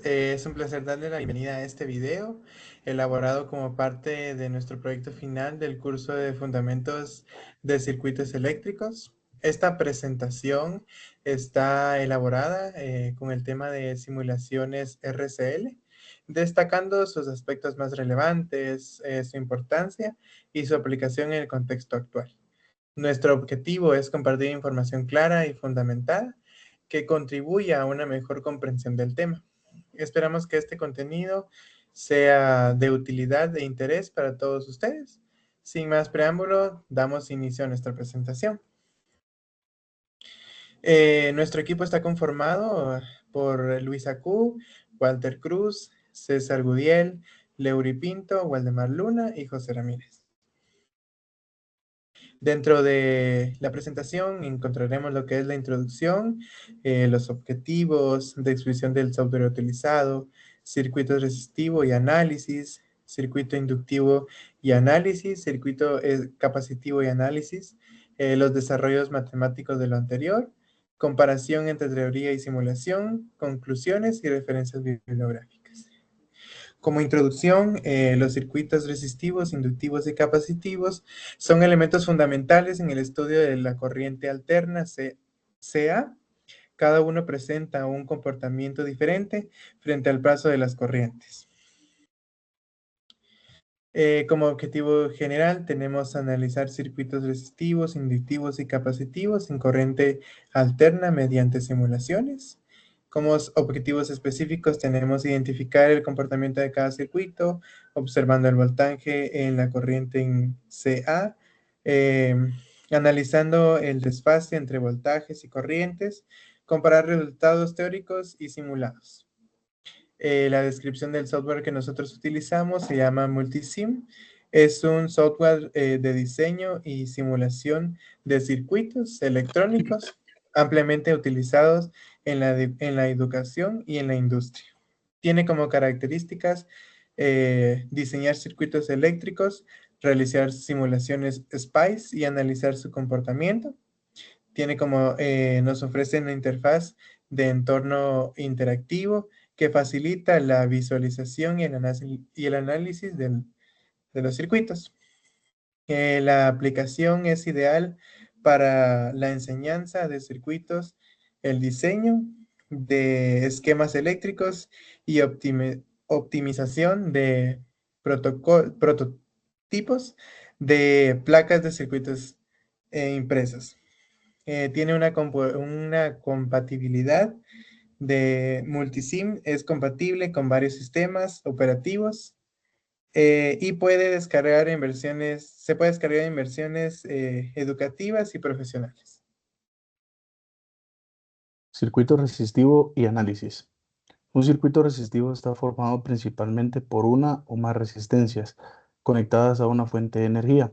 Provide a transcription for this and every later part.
Es un placer darle la bienvenida a este video, elaborado como parte de nuestro proyecto final del curso de Fundamentos de Circuitos Eléctricos. Esta presentación está elaborada con el tema de simulaciones RCL, destacando sus aspectos más relevantes, su importancia y su aplicación en el contexto actual. Nuestro objetivo es compartir información clara y fundamentada que contribuya a una mejor comprensión del tema. Esperamos que este contenido sea de utilidad e interés para todos ustedes. Sin más preámbulo, damos inicio a nuestra presentación. Nuestro equipo está conformado por Luisa Q, Walter Cruz, César Gudiel, Leury Pinto, Waldemar Luna y José Ramírez. Dentro de la presentación encontraremos lo que es la introducción, los objetivos de exposición del software utilizado, circuito resistivo y análisis, circuito inductivo y análisis, circuito capacitivo y análisis, los desarrollos matemáticos de lo anterior, comparación entre teoría y simulación, conclusiones y referencias bibliográficas. Como introducción, los circuitos resistivos, inductivos y capacitivos son elementos fundamentales en el estudio de la corriente alterna CA. Cada uno presenta un comportamiento diferente frente al paso de las corrientes. Como objetivo general tenemos analizar circuitos resistivos, inductivos y capacitivos en corriente alterna mediante simulaciones. Como objetivos específicos tenemos identificar el comportamiento de cada circuito, observando el voltaje en la corriente en CA, analizando el desfase entre voltajes y corrientes, comparar resultados teóricos y simulados. La descripción del software que nosotros utilizamos se llama Multisim. Es un software de diseño y simulación de circuitos electrónicos ampliamente utilizados en la educación y en la industria. Tiene como características diseñar circuitos eléctricos, realizar simulaciones SPICE y analizar su comportamiento. Tiene como, nos ofrece una interfaz de entorno interactivo que facilita la visualización y el análisis de los circuitos. La aplicación es ideal para la enseñanza de circuitos, el diseño de esquemas eléctricos y optimización de prototipos de placas de circuitos impresas. Tiene una compatibilidad de multisim, es compatible con varios sistemas operativos y puede descargar en versiones, se puede descargar en versiones educativas y profesionales. Circuito resistivo y análisis. Un circuito resistivo está formado principalmente por una o más resistencias conectadas a una fuente de energía.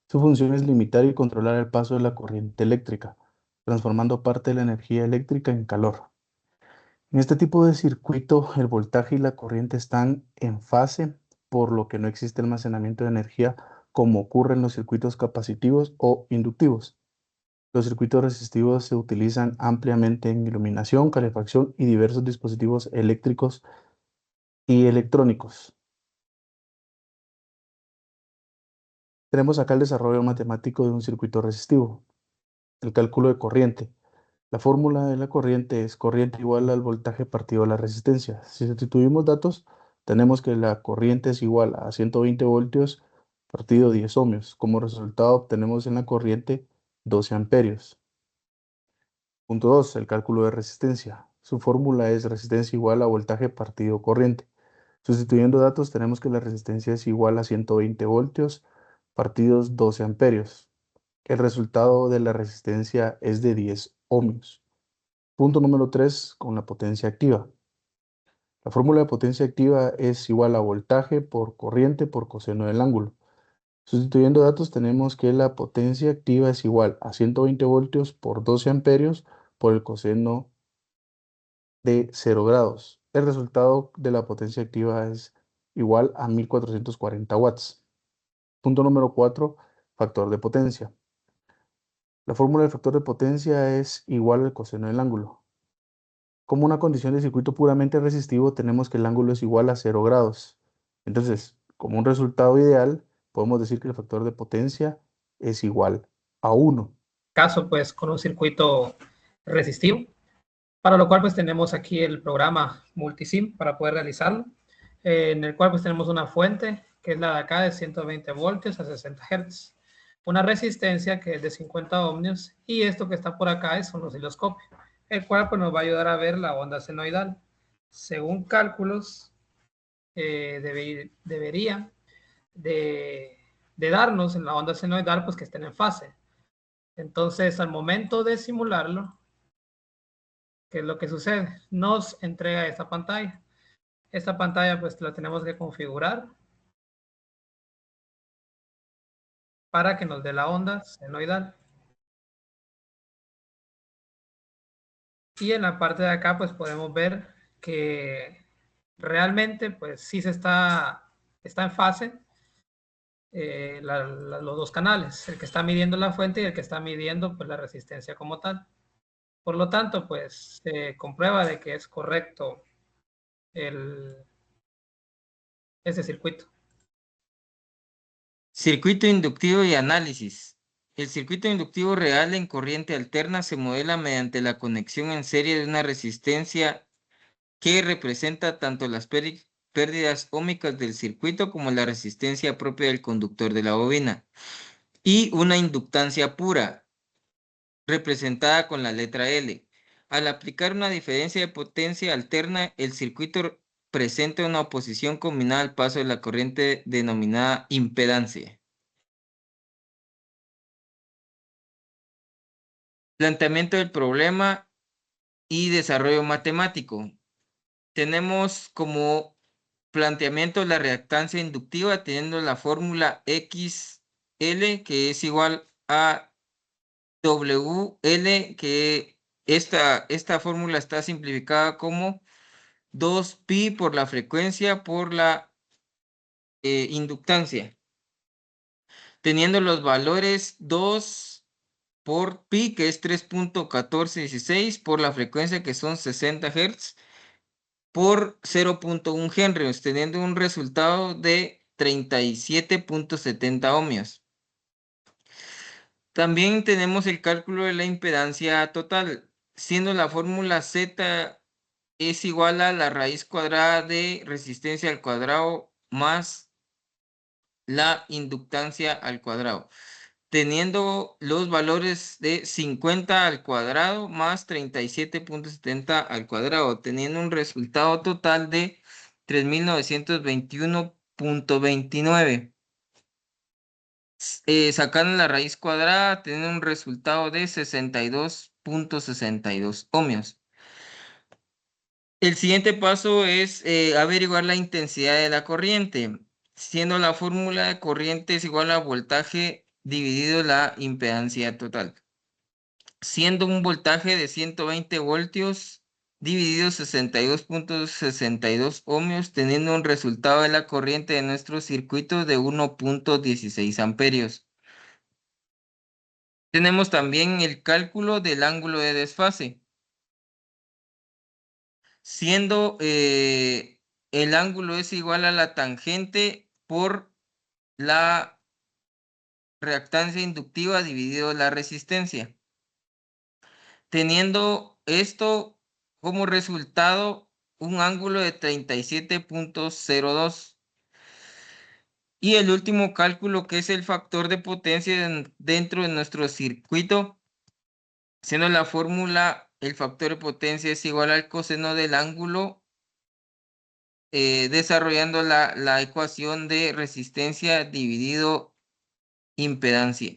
Su función es limitar y controlar el paso de la corriente eléctrica, transformando parte de la energía eléctrica en calor. En este tipo de circuito, el voltaje y la corriente están en fase, por lo que no existe almacenamiento de energía como ocurre en los circuitos capacitivos o inductivos. Los circuitos resistivos se utilizan ampliamente en iluminación, calefacción y diversos dispositivos eléctricos y electrónicos. Tenemos acá el desarrollo matemático de un circuito resistivo, el cálculo de corriente. La fórmula de la corriente es corriente igual al voltaje partido la resistencia. Si sustituimos datos, tenemos que la corriente es igual a 120 voltios partido 10 ohmios. Como resultado obtenemos en la corriente 12 amperios. Punto 2. El cálculo de resistencia. Su fórmula es resistencia igual a voltaje partido corriente. Sustituyendo datos, tenemos que la resistencia es igual a 120 voltios partidos 12 amperios. El resultado de la resistencia es de 10 ohmios. Punto número 3, con la potencia activa. La fórmula de potencia activa es igual a voltaje por corriente por coseno del ángulo. Sustituyendo datos, tenemos que la potencia activa es igual a 120 voltios por 12 amperios por el coseno de 0 grados. El resultado de la potencia activa es igual a 1440 watts. Punto número 4, factor de potencia. La fórmula del factor de potencia es igual al coseno del ángulo. Como una condición de circuito puramente resistivo, tenemos que el ángulo es igual a 0 grados. Entonces, como un resultado ideal, podemos decir que el factor de potencia es igual a 1. Caso, pues, con un circuito resistivo, para lo cual, pues, tenemos aquí el programa Multisim para poder realizarlo, en el cual, pues, tenemos una fuente, que es la de acá, de 120 voltios a 60 Hz, una resistencia que es de 50 ohmios, y esto que está por acá es un osciloscopio, el cual, pues, nos va a ayudar a ver la onda senoidal. Según cálculos, debería de darnos en la onda senoidal, pues, que estén en fase. Entonces, al momento de simularlo, ¿qué es lo que sucede? Nos entrega esta pantalla. Esta pantalla, pues, la tenemos que configurar para que nos dé la onda senoidal. Y en la parte de acá, pues, podemos ver que realmente, pues, sí está en fase los dos canales, el que está midiendo la fuente y el que está midiendo, pues, la resistencia como tal. Por lo tanto, pues, se comprueba de que es correcto ese circuito. Circuito inductivo y análisis. El circuito inductivo real en corriente alterna se modela mediante la conexión en serie de una resistencia que representa tanto las pérdidas óhmicas del circuito como la resistencia propia del conductor de la bobina, y una inductancia pura, representada con la letra L. Al aplicar una diferencia de potencia alterna, el circuito presenta una oposición combinada al paso de la corriente denominada impedancia. Planteamiento del problema y desarrollo matemático. Tenemos como planteamiento la reactancia inductiva teniendo la fórmula XL, que es igual a WL, que esta fórmula está simplificada como 2pi por la frecuencia por la inductancia, teniendo los valores 2 por pi, que es 3.1416, por la frecuencia, que son 60 Hz, por 0.1 Henry, teniendo un resultado de 37.70 ohmios. También tenemos el cálculo de la impedancia total, siendo la fórmula Z es igual a la raíz cuadrada de resistencia al cuadrado más la inductancia al cuadrado, teniendo los valores de 50 al cuadrado más 37.70 al cuadrado, teniendo un resultado total de 3921.29. Sacando la raíz cuadrada, tiene un resultado de 62.62 ohmios. El siguiente paso es averiguar la intensidad de la corriente, siendo la fórmula de corriente es igual a voltaje dividido la impedancia total, siendo un voltaje de 120 voltios dividido 62.62 ohmios, teniendo un resultado de la corriente de nuestro circuito de 1.16 amperios. Tenemos también el cálculo del ángulo de desfase, siendo el ángulo es igual a la tangente por la reactancia inductiva dividido la resistencia, teniendo esto como resultado un ángulo de 37.02. Y el último cálculo, que es el factor de potencia dentro de nuestro circuito, siendo la fórmula, el factor de potencia es igual al coseno del ángulo, desarrollando la ecuación de resistencia dividido impedancia,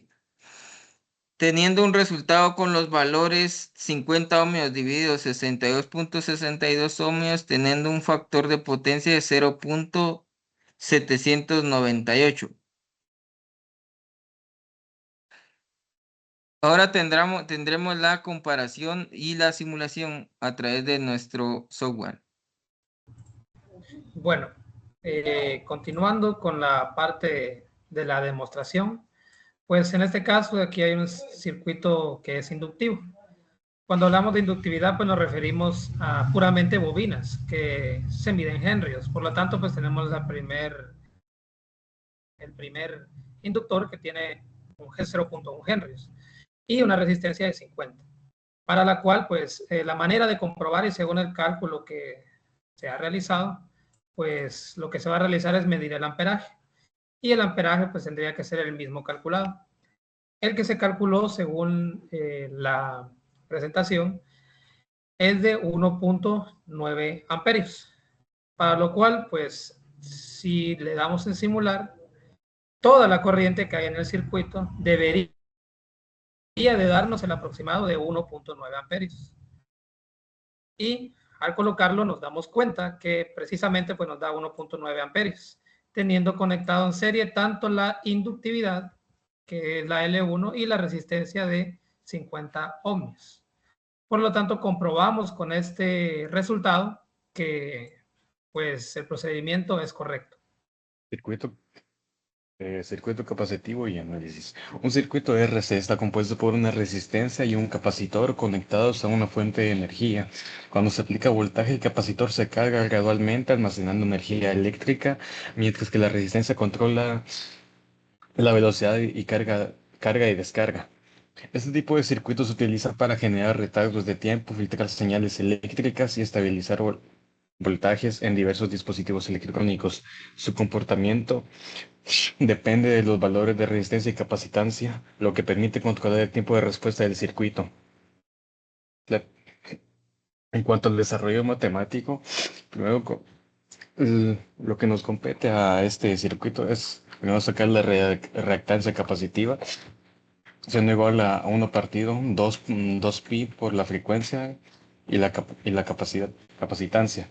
teniendo un resultado con los valores 50 ohmios dividido 62.62 ohmios, teniendo un factor de potencia de 0.798. Ahora tendremos la comparación y la simulación a través de nuestro software. Bueno, continuando con la parte de la demostración, pues en este caso aquí hay un circuito que es inductivo. Cuando hablamos de inductividad, pues nos referimos a puramente bobinas, que se miden en henrios. Por lo tanto, pues tenemos el primer inductor que tiene un 0.1 henrios y una resistencia de 50, para la cual, pues, la manera de comprobar y según el cálculo que se ha realizado, pues lo que se va a realizar es medir el amperaje. Y el amperaje, pues, tendría que ser el mismo calculado. El que se calculó según la presentación es de 1.9 amperios, para lo cual, pues, si le damos en simular, toda la corriente que hay en el circuito debería de darnos el aproximado de 1.9 amperios. Y al colocarlo nos damos cuenta que precisamente pues nos da 1.9 amperios, teniendo conectado en serie tanto la inductividad, que es la L1, y la resistencia de 50 ohmios. Por lo tanto, comprobamos con este resultado que pues el procedimiento es correcto. Circuito capacitivo y análisis. Un circuito RC está compuesto por una resistencia y un capacitor conectados a una fuente de energía. Cuando se aplica voltaje, el capacitor se carga gradualmente almacenando energía eléctrica, mientras que la resistencia controla la velocidad y carga y descarga. Este tipo de circuito se utiliza para generar retardos de tiempo, filtrar señales eléctricas y estabilizar voltajes en diversos dispositivos electrónicos. Su comportamiento depende de los valores de resistencia y capacitancia, lo que permite controlar el tiempo de respuesta del circuito. En cuanto al desarrollo matemático, primero lo que nos compete a este circuito es primero sacar la reactancia capacitiva, siendo igual a 1 partido 2 pi por la frecuencia y la capacitancia.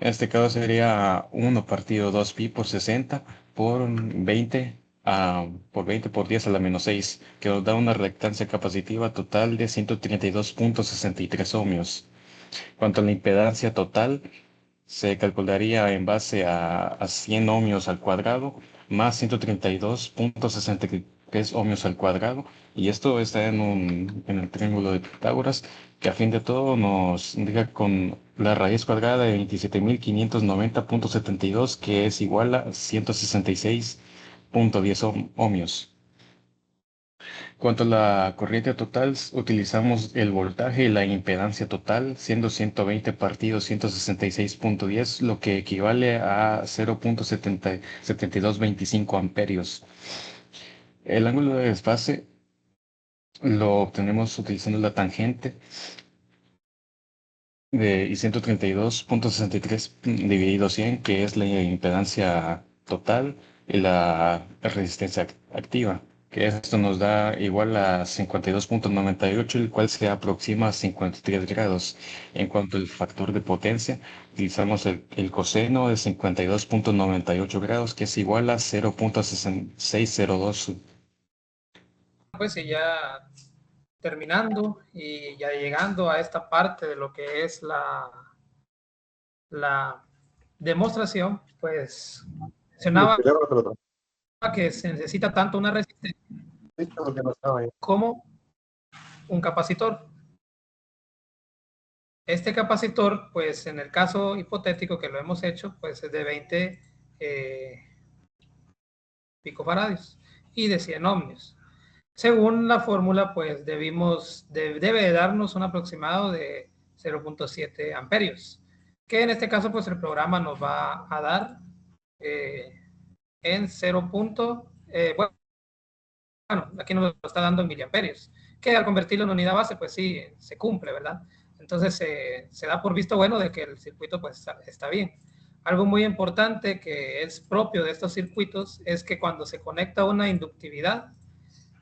En este caso sería 1 partido 2 pi por 60 por 20 por 10 a la menos 6, que nos da una reactancia capacitiva total de 132.63 ohmios. Cuanto a la impedancia total, se calcularía en base a 100 ohmios al cuadrado más 132.63 ohmios al cuadrado, y esto está en el triángulo de Pitágoras, que a fin de todo nos indica con la raíz cuadrada de 27.590.72, que es igual a 166.10 ohmios. Cuanto a la corriente total, utilizamos el voltaje y la impedancia total, siendo 120 partido 166.10, lo que equivale a 0.7225 amperios. El ángulo de desfase lo obtenemos utilizando la tangente y 132.63 dividido 100, que es la impedancia total y la resistencia activa, que esto nos da igual a 52.98, el cual se aproxima a 53 grados. En cuanto al factor de potencia, utilizamos el coseno de 52.98 grados, que es igual a 0.602. Pues ya terminando y ya llegando a esta parte de lo que es la demostración, pues mencionaba que se necesita tanto una resistencia como un capacitor. Este capacitor, pues en el caso hipotético que lo hemos hecho, pues es de 20 picofaradios y de 100 ohmios. Según la fórmula, pues debe darnos un aproximado de 0.7 amperios, que en este caso, pues el programa nos va a dar en 0. Bueno, aquí nos lo está dando en miliamperios, que al convertirlo en unidad base, pues sí, se cumple, ¿verdad? Entonces se da por visto bueno de que el circuito pues está bien. Algo muy importante que es propio de estos circuitos es que cuando se conecta una inductividad,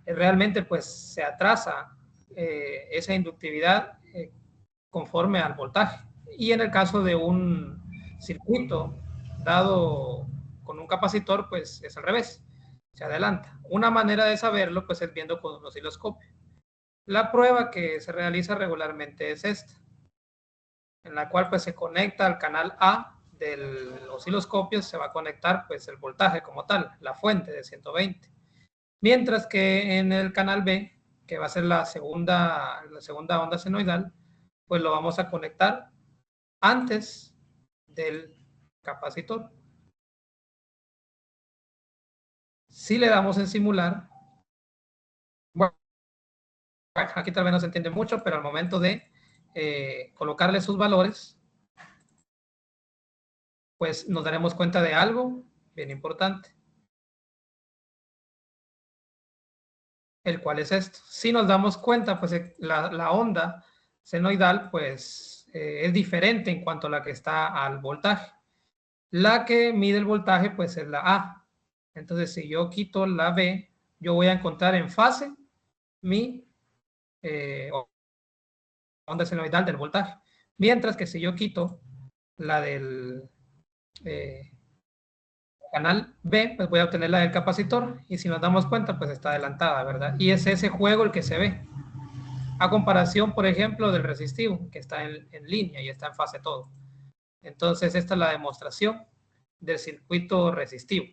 realmente pues se atrasa esa inductividad conforme al voltaje. Y en el caso de un circuito dado con un capacitor, pues es al revés, se adelanta. Una manera de saberlo pues es viendo con un osciloscopio. La prueba que se realiza regularmente es esta, en la cual pues se conecta al canal A del osciloscopio, se va a conectar pues el voltaje como tal, la fuente de 120. Mientras que en el canal B que va a ser la segunda onda senoidal, pues lo vamos a conectar antes del capacitor. Si le damos en simular, bueno, aquí tal vez no se entiende mucho, pero al momento de colocarle sus valores, pues nos daremos cuenta de algo bien importante, el cual es esto. Si nos damos cuenta, pues la onda senoidal pues es diferente en cuanto a la que está al voltaje. La que mide el voltaje pues es la A. Entonces si yo quito la B, yo voy a encontrar en fase mi onda senoidal del voltaje. Mientras que si yo quito la del canal B, pues voy a obtener la del capacitor, y si nos damos cuenta, pues está adelantada, ¿verdad? Y es ese juego el que se ve, a comparación, por ejemplo, del resistivo, que está en línea y está en fase todo. Entonces, esta es la demostración del circuito resistivo.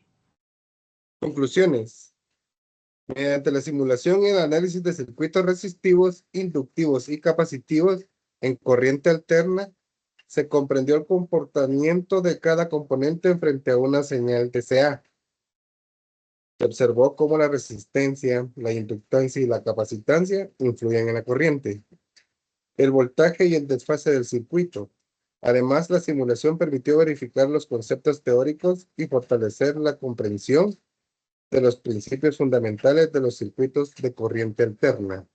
Conclusiones. Mediante la simulación y el análisis de circuitos resistivos, inductivos y capacitivos en corriente alterna, se comprendió el comportamiento de cada componente frente a una señal TCA. Se observó cómo la resistencia, la inductancia y la capacitancia influyen en la corriente, el voltaje y el desfase del circuito. Además, la simulación permitió verificar los conceptos teóricos y fortalecer la comprensión de los principios fundamentales de los circuitos de corriente alterna.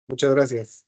Muchas gracias.